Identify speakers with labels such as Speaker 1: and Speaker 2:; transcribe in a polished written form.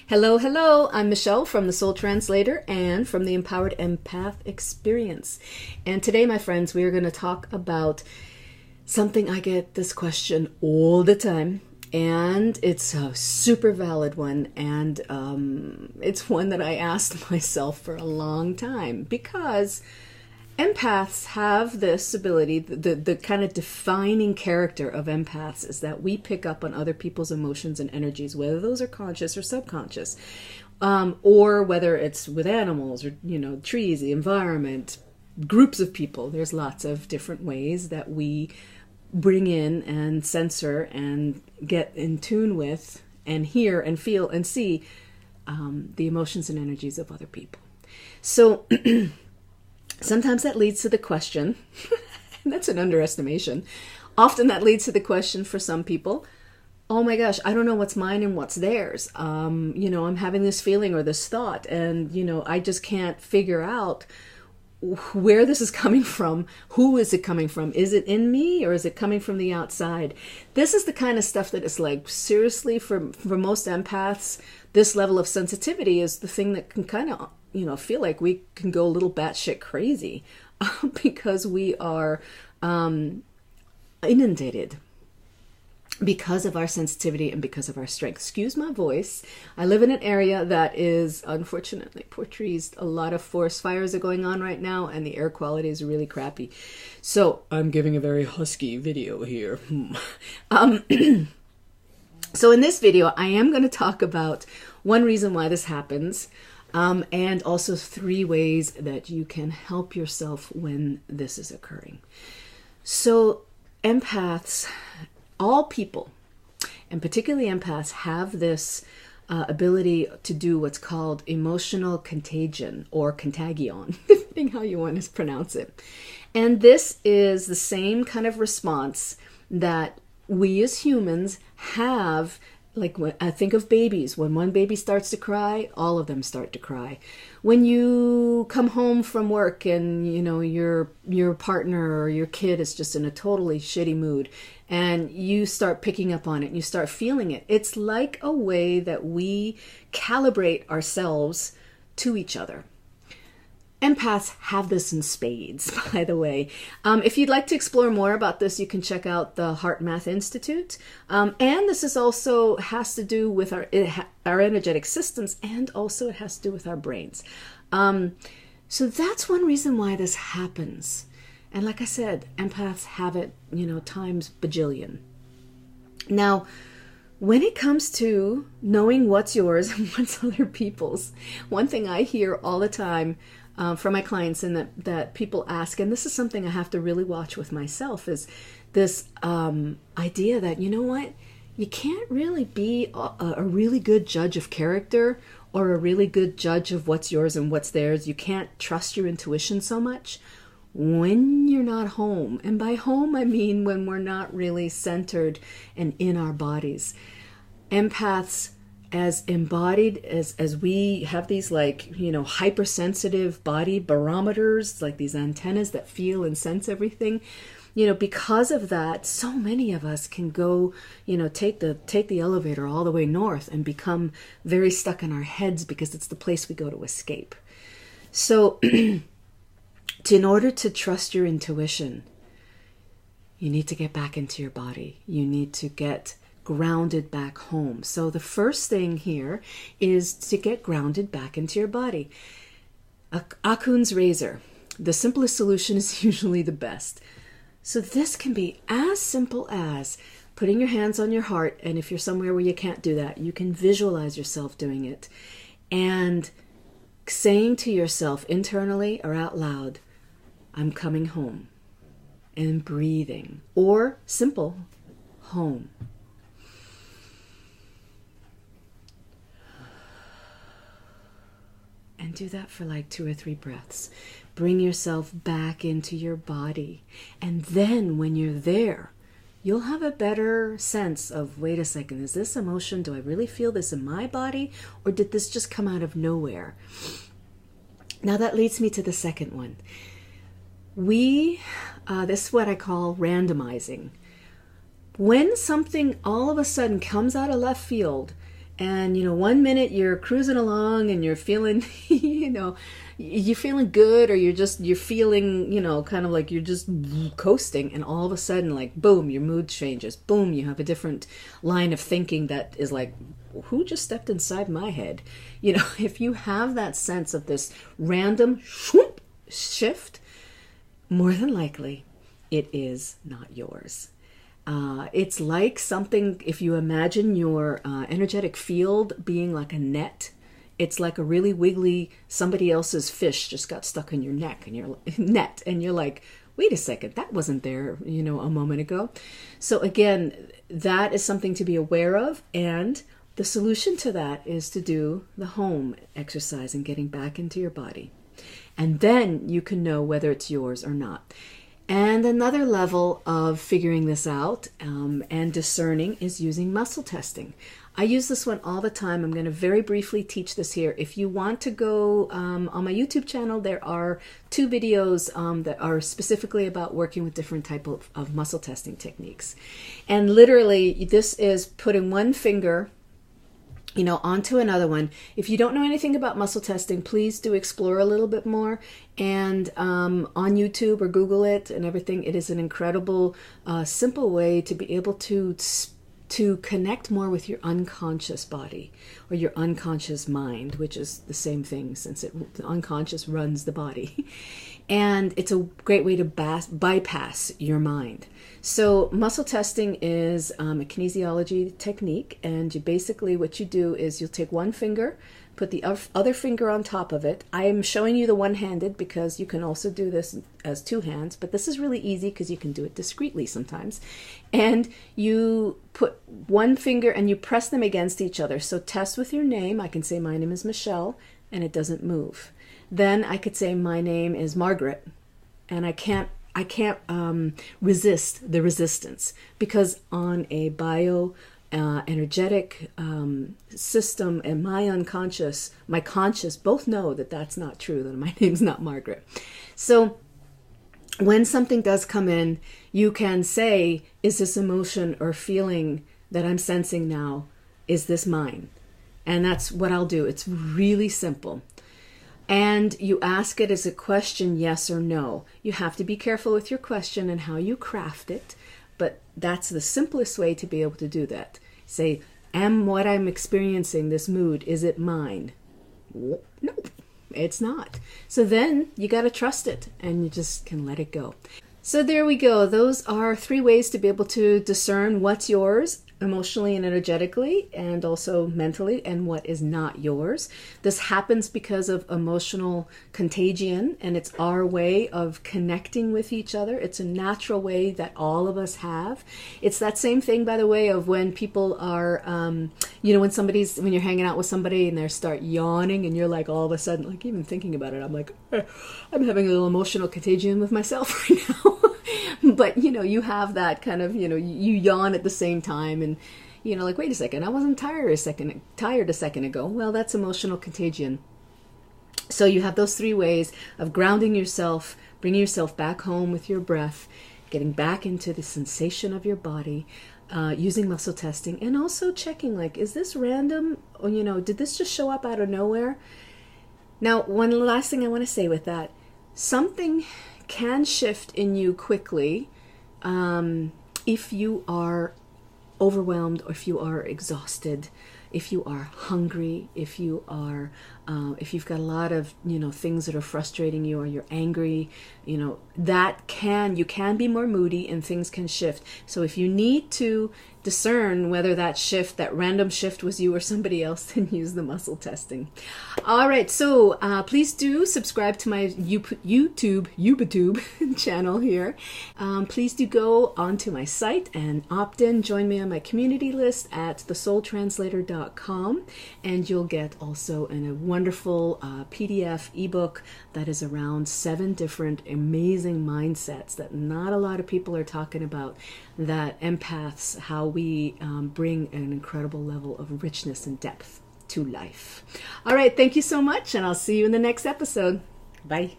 Speaker 1: Hello, hello. I'm Michelle from the Soul Translator and from the Empowered Empath Experience. And today, my friends, we are going to talk about something I get this question all the time. And it's a super valid one. And it's one that I asked myself for a long time because empaths have this ability, the kind of defining character of empaths is that we pick up on other people's emotions and energies, whether those are conscious or subconscious, or whether it's with animals or, trees, the environment, groups of people. There's lots of different ways that we bring in and censor and get in tune with and hear and feel and see the emotions and energies of other people. So sometimes that leads to the question, and that's an underestimation. Often that leads to the question for some people, oh my gosh, I don't know what's mine and what's theirs. I'm having this feeling or this thought, and, I just can't figure out where this is coming from. Who is it coming from? Is it in me or is it coming from the outside? This is the kind of stuff that is like, seriously, for most empaths, this level of sensitivity is the thing that can kind of feel like we can go a little batshit crazy because we are inundated because of our sensitivity and because of our strength. Excuse my voice. I live in an area that is, unfortunately, poor trees. A lot of forest fires are going on right now and the air quality is really crappy. So I'm giving a very husky video here. So in this video, I am going to talk about one reason why this happens, and also 3 ways that you can help yourself when this is occurring. So empaths, all people, and particularly empaths, have this ability to do what's called emotional contagion or contagion, depending how you want to pronounce it. And this is the same kind of response that we as humans have. Like when I think of babies, when one baby starts to cry, all of them start to cry. When you come home from work and your partner or your kid is just in a totally shitty mood and you start picking up on it and you start feeling it, it's like a way that we calibrate ourselves to each other. Empaths have this in spades, by the way. If you'd like to explore more about this, you can check out the Heart Math Institute. And this is also has to do with our energetic systems, and also it has to do with our brains. So that's one reason why this happens. And like I said, empaths have it, times bajillion. Now, when it comes to knowing what's yours and what's other people's, one thing I hear all the time from my clients and that people ask, and this is something I have to really watch with myself, is this idea that, you can't really be a really good judge of character or a really good judge of what's yours and what's theirs. You can't trust your intuition so much when you're not home. And by home, I mean when we're not really centered and in our bodies. Empaths, as embodied as we have these hypersensitive body barometers, like these antennas that feel and sense everything, because of that, so many of us can go, take the elevator all the way north and become very stuck in our heads because it's the place we go to escape. So in order to trust your intuition, you need to get back into your body. You need to get grounded back home. So the first thing here is to get grounded back into your body. Akun's razor. The simplest solution is usually the best. So this can be as simple as putting your hands on your heart, and if you're somewhere where you can't do that, you can visualize yourself doing it and saying to yourself internally or out loud, I'm coming home, and breathing, or simple, home. And do that for like 2 or 3 breaths. Bring yourself back into your body. And then when you're there, you'll have a better sense of, wait a second, is this emotion, do I really feel this in my body? Or did this just come out of nowhere? Now that leads me to the second one. This is what I call randomizing. When something all of a sudden comes out of left field And, one minute you're cruising along and you're feeling, you're feeling good, or you're feeling, kind of like you're just coasting. And all of a sudden, like, boom, your mood changes. Boom, you have a different line of thinking that is like, who just stepped inside my head? If you have that sense of this random shift, more than likely, it is not yours. It's like something, if you imagine your energetic field being like a net, it's like a really wiggly, somebody else's fish just got stuck in your neck and your net, and you're like, wait a second, that wasn't there, a moment ago. So again, that is something to be aware of, and the solution to that is to do the home exercise and getting back into your body. And then you can know whether it's yours or not. And another level of figuring this out and discerning is using muscle testing. I use this one all the time. I'm going to very briefly teach this here. If you want to go on my YouTube channel, there are 2 videos that are specifically about working with different type of muscle testing techniques. And literally, this is putting one finger onto another one. If you don't know anything about muscle testing, please do explore a little bit more. And on YouTube or Google it and everything, it is an incredible, simple way to be able to connect more with your unconscious body or your unconscious mind, which is the same thing since the unconscious runs the body. And it's a great way to bypass your mind. So muscle testing is a kinesiology technique, and what you do is you'll take one finger, put the other finger on top of it. I am showing you the one-handed because you can also do this as 2 hands, but this is really easy because you can do it discreetly sometimes. And you put one finger and you press them against each other. So test with your name. I can say my name is Michelle, and it doesn't move. Then I could say my name is Margaret, and I can't resist the resistance, because on a energetic system and my conscious both know that that's not true, that my name's not Margaret. So when something does come in, you can say, is this emotion or feeling that I'm sensing now, is this mine? And that's what I'll do. It's really simple. And you ask it as a question, yes or no. You have to be careful with your question and how you craft it, but that's the simplest way to be able to do that. Say, what I'm experiencing, this mood, is it mine? No, it's not. So then you got to trust it, and you just can let it go. So there we go. Those are 3 ways to be able to discern what's yours emotionally and energetically, and also mentally, and what is not yours. This happens because of emotional contagion, and it's our way of connecting with each other. It's a natural way that all of us have. It's that same thing, by the way, of when people are, when you're hanging out with somebody and they start yawning, and you're like, all of a sudden, like, even thinking about it, I'm like, I'm having a little emotional contagion with myself right now. But, you have that kind of, you yawn at the same time, and, like, wait a second, I wasn't tired a second ago. Well, that's emotional contagion. So you have those 3 ways of grounding yourself, bringing yourself back home with your breath, getting back into the sensation of your body, using muscle testing, and also checking, like, is this random? Or, did this just show up out of nowhere? Now, one last thing I want to say with that, something can shift in you quickly if you are overwhelmed, or if you are exhausted, if you are hungry, if you are if you've got a lot of things that are frustrating you, or you're angry, you can be more moody, and things can shift. So if you need to discern whether that random shift was you or somebody else, then use the muscle testing. All right, so please do subscribe to my YouTube channel here. Please do go onto my site and opt in. Join me on my community list at thesoultranslator.com, and you'll get also a wonderful PDF ebook that is around 7 different amazing mindsets that not a lot of people are talking about, that empaths, how we bring an incredible level of richness and depth to life. All right, thank you so much, and I'll see you in the next episode. Bye.